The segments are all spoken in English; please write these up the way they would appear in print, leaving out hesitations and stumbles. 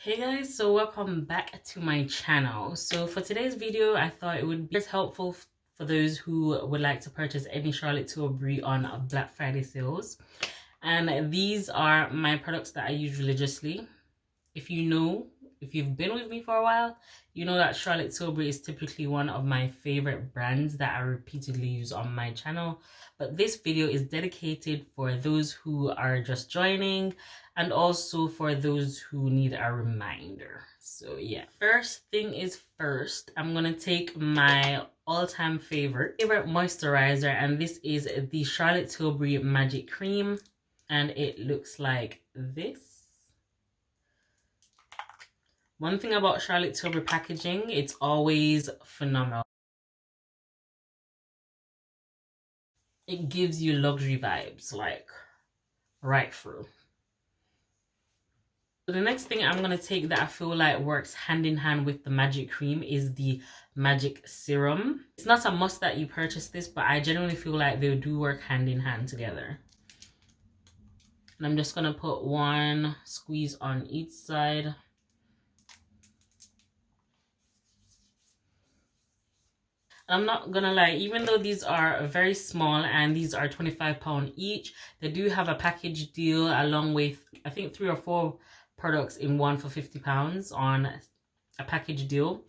Hey guys, so welcome back to my channel. So for today's video, I thought it would be helpful for those who would like to purchase any Charlotte Tilbury on Black Friday sales. And these are my products that I use religiously. If you've been with me for a while, you know that Charlotte Tilbury is typically one of my favorite brands that I repeatedly use on my channel. But this video is dedicated for those who are just joining and also for those who need a reminder. So yeah, first thing is first, I'm gonna take my all-time favorite moisturizer, and this is the Charlotte Tilbury Magic Cream, and it looks like this. One thing about Charlotte Tilbury packaging, it's always phenomenal. It gives you luxury vibes, like right through. So the next thing I'm going to take that I feel like works hand in hand with the Magic Cream is the Magic Serum. It's not a must that you purchase this, but I genuinely feel like they do work hand in hand together. And I'm just going to put one squeeze on each side. I'm not gonna lie, even though these are very small and these are £25 each, they do have a package deal along with, I think, 3 or 4 products in one for £50 on a package deal.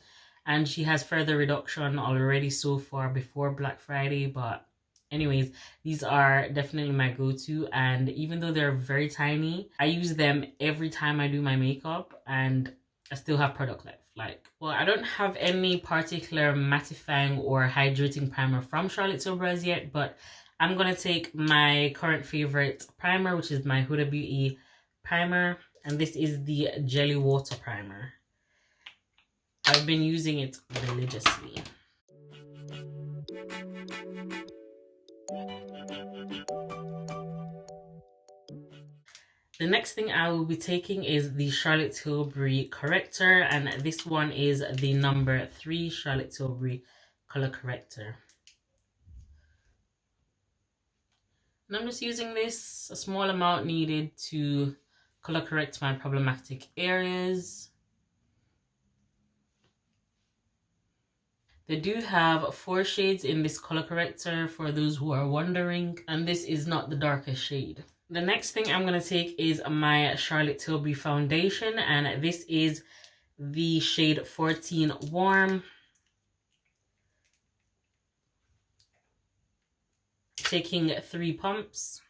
And she has further reduction already so far before Black Friday. But anyways, these are definitely my go-to, and even though they're very tiny, I use them every time I do my makeup and I still have product left. Well, I don't have any particular mattifying or hydrating primer from Charlotte Tilbury as yet, but I'm gonna take my current favorite primer, which is my Huda Beauty primer, and this is the Jelly Water Primer. I've been using it religiously. The next thing I will be taking is the Charlotte Tilbury corrector, and this one is the number 3 Charlotte Tilbury color corrector. And I'm just using this, a small amount needed to color correct my problematic areas. They do have 4 shades in this color corrector for those who are wondering, and this is not the darkest shade. The next thing I'm going to take is my Charlotte Tilbury foundation, and this is the shade 14 Warm. Taking 3 pumps.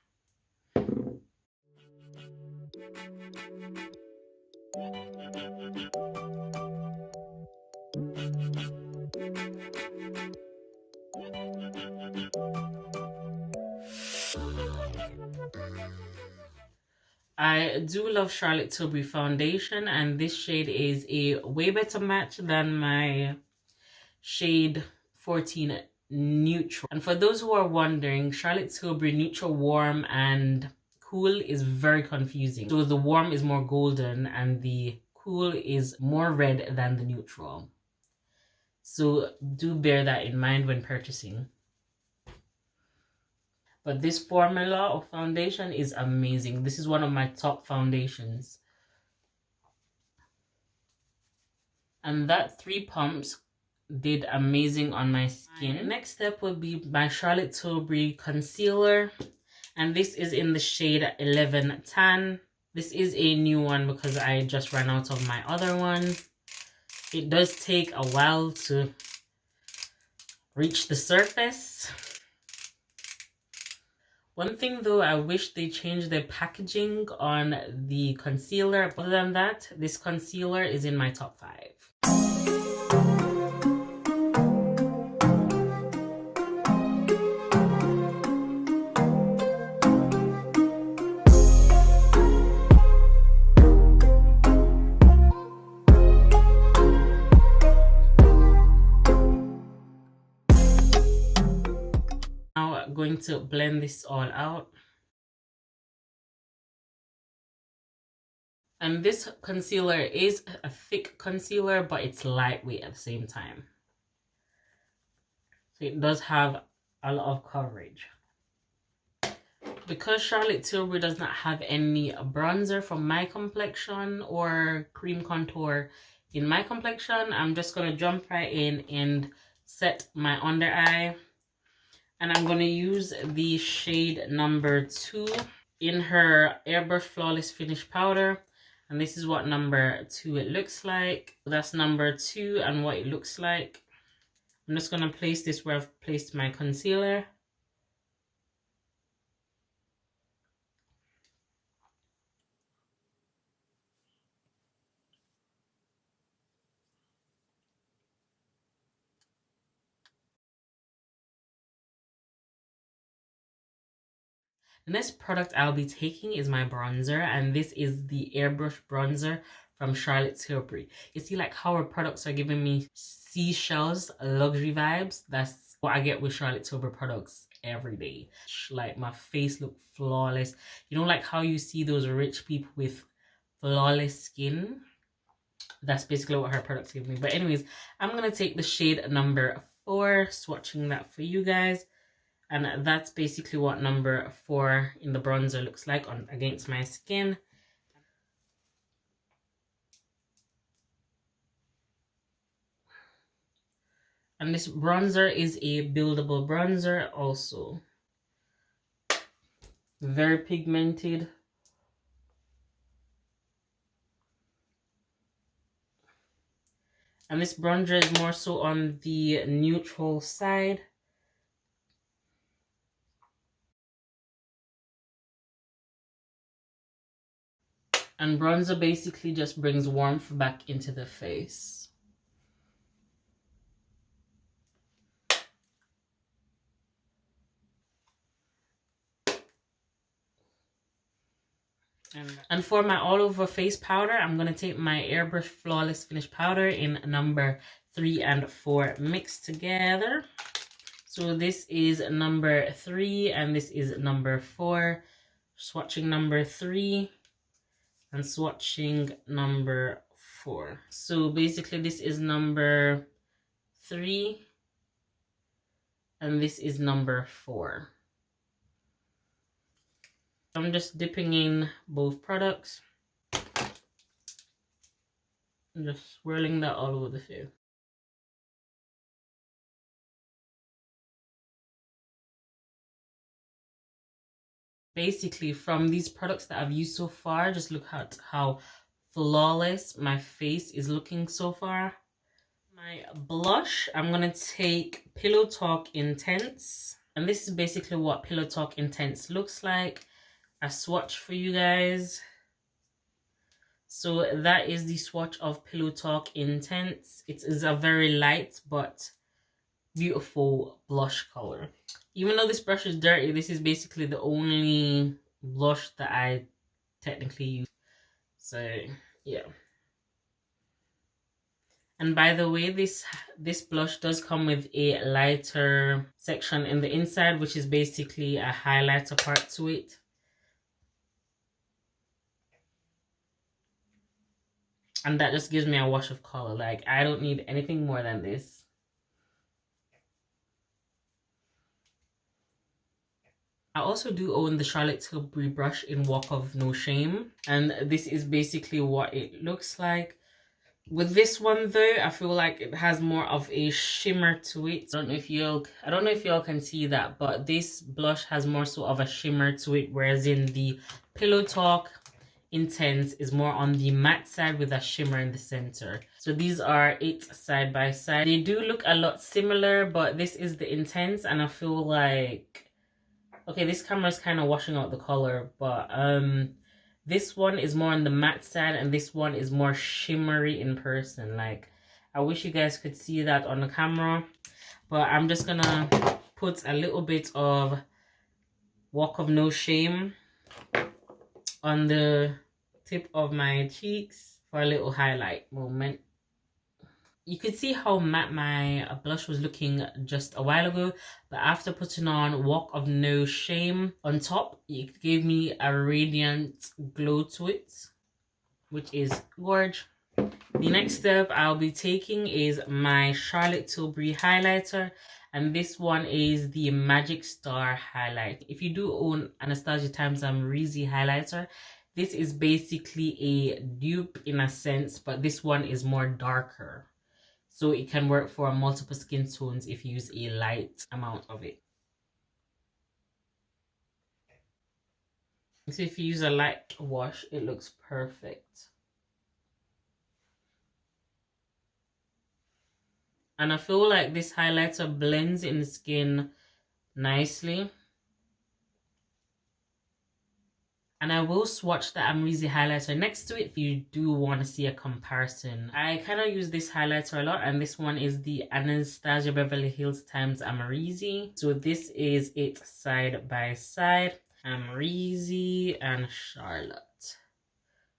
I do love Charlotte Tilbury foundation, and this shade is a way better match than my shade 14 Neutral. And for those who are wondering, Charlotte Tilbury Neutral, Warm, and Cool is very confusing. So the Warm is more golden and the Cool is more red than the Neutral. So do bear that in mind when purchasing. But this formula of foundation is amazing. This is one of my top foundations. And that 3 pumps did amazing on my skin. My next step would be my Charlotte Tilbury concealer. And this is in the shade 11 Tan. This is a new one because I just ran out of my other one. It does take a while to reach the surface. One thing though, I wish they changed the packaging on the concealer. Other than that, this concealer is in my top 5. Going to blend this all out, and this concealer is a thick concealer, but it's lightweight at the same time, so it does have a lot of coverage. Because Charlotte Tilbury does not have any bronzer for my complexion or cream contour in my complexion, I'm just going to jump right in and set my under eye. And I'm going to use the shade number 2 in her Airbrush Flawless Finish Powder. And this is what number 2 it looks like. That's number 2 and what it looks like. I'm just going to place this where I've placed my concealer. The next product I'll be taking is my bronzer, and this is the Airbrush bronzer from Charlotte Tilbury. You see like how her products are giving me seashells luxury vibes? That's what I get with Charlotte Tilbury products every day. Like my face look flawless. You know, like how you see those rich people with flawless skin? That's basically what her products give me. But anyways, I'm going to take the shade number 4, swatching that for you guys. And that's basically what number 4 in the bronzer looks like on against my skin. And this bronzer is a buildable bronzer also. Very pigmented. And this bronzer is more so on the neutral side. And bronzer basically just brings warmth back into the face. And for my all over face powder, I'm going to take my Airbrush Flawless Finish Powder in number 3 and 4 mixed together. So this is number 3 and this is number 4. Swatching number 3 and swatching number 4. So basically this is number 3 and this is number 4. I'm just dipping in both products. I'm just swirling that all over the face. Basically, from these products that I've used so far, just look at how flawless my face is looking so far. My blush, I'm going to take Pillow Talk Intense. And this is basically what Pillow Talk Intense looks like. I swatch for you guys. So that is the swatch of Pillow Talk Intense. It is a very light but beautiful blush color. Even though this brush is dirty, this is basically the only blush that I technically use. So yeah. And by the way, this blush does come with a lighter section in the inside, which is basically a highlighter part to it. And that just gives me a wash of color. Like, I don't need anything more than this. I also do own the Charlotte Tilbury brush in Walk of No Shame. And this is basically what it looks like. With this one though, I feel like it has more of a shimmer to it. I don't know if y'all can see that, but this blush has more so of a shimmer to it, whereas in the Pillow Talk Intense is more on the matte side with a shimmer in the center. So these are it side by side. They do look a lot similar, but this is the Intense, and I feel like, okay, this camera is kind of washing out the color, but this one is more on the matte side and this one is more shimmery in person. Like, I wish you guys could see that on the camera, but I'm just gonna put a little bit of Walk of No Shame on the tip of my cheeks for a little highlight moment. You could see how matte my blush was looking just a while ago, but after putting on Walk of No Shame on top, it gave me a radiant glow to it, which is gorge. The next step I'll be taking is my Charlotte Tilbury highlighter, And this one is the Magic Star highlight. If you do own Anastasia Times Amrezy highlighter, this is basically a dupe in a sense, but this one is more darker. So it can work for multiple skin tones if you use a light amount of it. So if you use a light wash, it looks perfect. And I feel like this highlighter blends in the skin nicely. And I will swatch the Amrezy highlighter next to it if you do want to see a comparison. I kind of use this highlighter a lot, and this one is the Anastasia Beverly Hills Times Amrezy. So this is it side by side, Amrezy and Charlotte.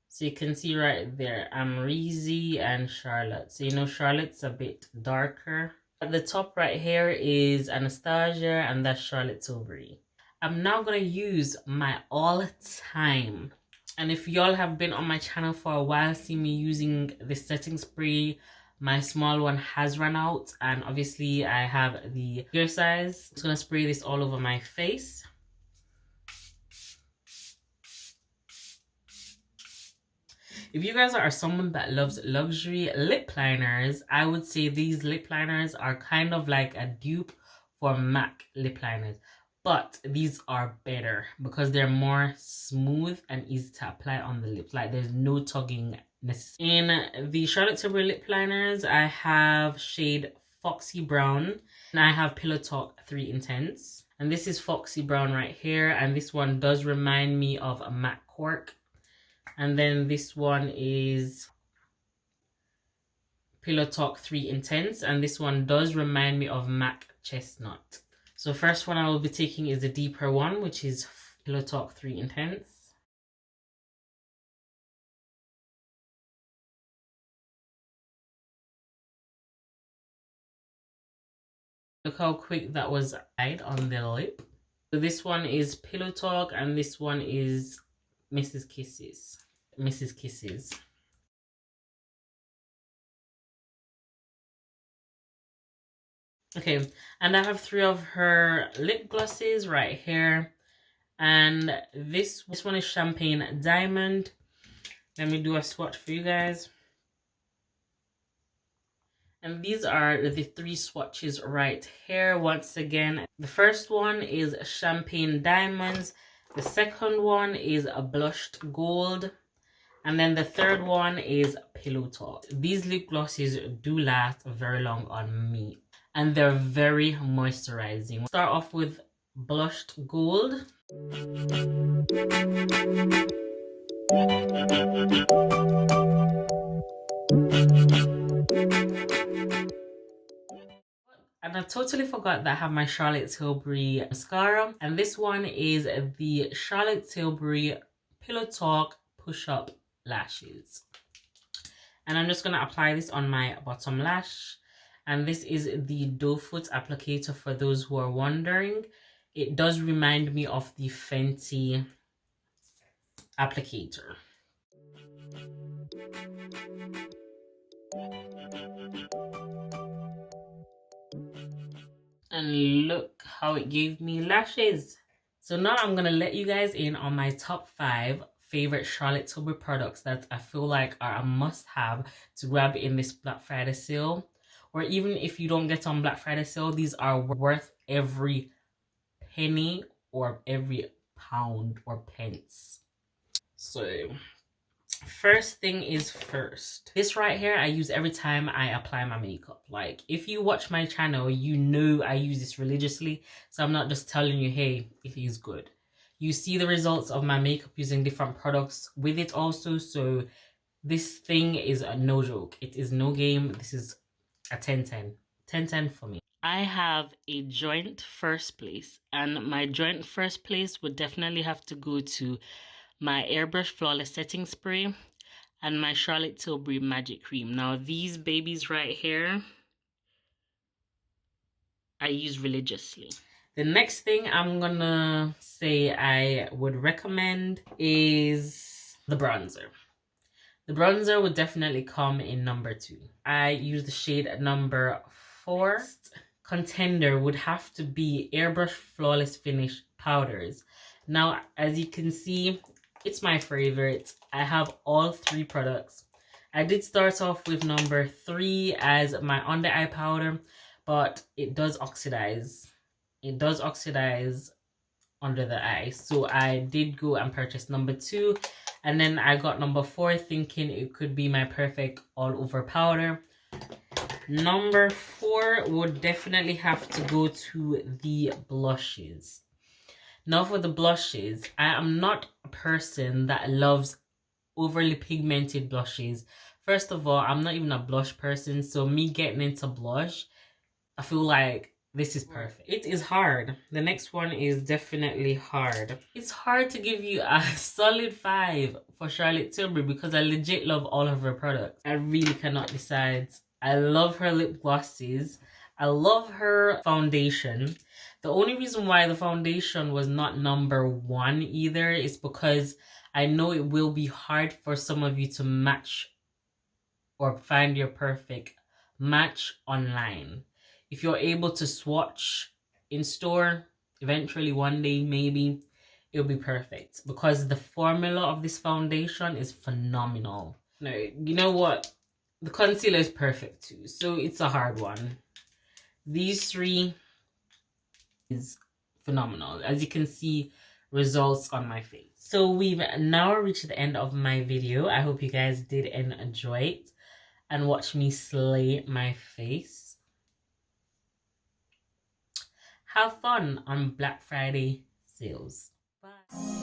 So you can see right there, Amrezy and Charlotte. So you know Charlotte's a bit darker. At the top right here is Anastasia, and that's Charlotte Tilbury. I'm now going to use my all-time, and if y'all have been on my channel for a while, see me using this setting spray. My small one has run out, and obviously I have the bigger size. I'm just going to spray this all over my face. If you guys are someone that loves luxury lip liners, I would say these lip liners are kind of like a dupe for MAC lip liners. But these are better because they're more smooth and easy to apply on the lips. Like there's no tugging necessary. In the Charlotte Tilbury lip liners, I have shade Foxy Brown and I have Pillow Talk 3 Intense. And this is Foxy Brown right here. And this one does remind me of a MAC Cork. And then this one is Pillow Talk 3 Intense. And this one does remind me of MAC Chestnut. So first one I will be taking is the deeper one, which is Pillow Talk 3 Intense. Look how quick that was applied on the lip. So this one is Pillow Talk and this one is Mrs. Kisses. Mrs. Kisses. Okay, and I have 3 of her lip glosses right here. And this one is Champagne Diamond. Let me do a swatch for you guys. And these are the 3 swatches right here. Once again, the first one is Champagne Diamonds. The second one is a Blushed Gold. And then the third one is Pillow Talk. These lip glosses do last very long on me. And they're very moisturizing. Start off with Blushed Gold. And I totally forgot that I have my Charlotte Tilbury mascara. And this one is the Charlotte Tilbury Pillow Talk Push Up Lashes. And I'm just going to apply this on my bottom lash. And this is the doe foot applicator for those who are wondering. It does remind me of the Fenty applicator. And look how it gave me lashes. So now I'm going to let you guys in on my top 5 favorite Charlotte Tilbury products that I feel like are a must-have to grab in this Black Friday sale. Or even if you don't get on Black Friday sale, these are worth every penny or every pound or pence. So first thing is first. This right here I use every time I apply my makeup. Like if you watch my channel, you know I use this religiously. So I'm not just telling you, hey, it is good. You see the results of my makeup using different products with it also. So this thing is a no joke. It is no game. This is a 10-10. 10-10 for me. I have a joint first place, and my joint first place would definitely have to go to my airbrush flawless setting spray and my Charlotte Tilbury magic cream. Now these babies right here I use religiously. The next thing I'm gonna say I would recommend is the bronzer. The bronzer would definitely come in number 2. I use the shade number 4 contender would have to be Airbrush Flawless Finish powders. Now, as you can see, it's my favorite. I have all 3 products. I did start off with number 3 as my under eye powder, but it does oxidize. It does oxidize under the eye. So I did go and purchase number 2. And then I got number 4 thinking it could be my perfect all over powder. Number 4 would definitely have to go to the blushes. Now for the blushes, I am not a person that loves overly pigmented blushes. First of all, I'm not even a blush person, so me getting into blush, I feel like this is perfect. It is hard. The next one is definitely hard. It's hard to give you a solid 5 for Charlotte Tilbury because I legit love all of her products. I really cannot decide. I love her lip glosses. I love her foundation. The only reason why the foundation was not number 1 either is because I know it will be hard for some of you to match or find your perfect match online. If you're able to swatch in store, eventually one day maybe, it'll be perfect because the formula of this foundation is phenomenal. Now, you know what? The concealer is perfect too, so it's a hard one. These 3 is phenomenal. As you can see, results on my face. So we've now reached the end of my video. I hope you guys did enjoy it and watch me slay my face. Have fun on Black Friday sales. Bye.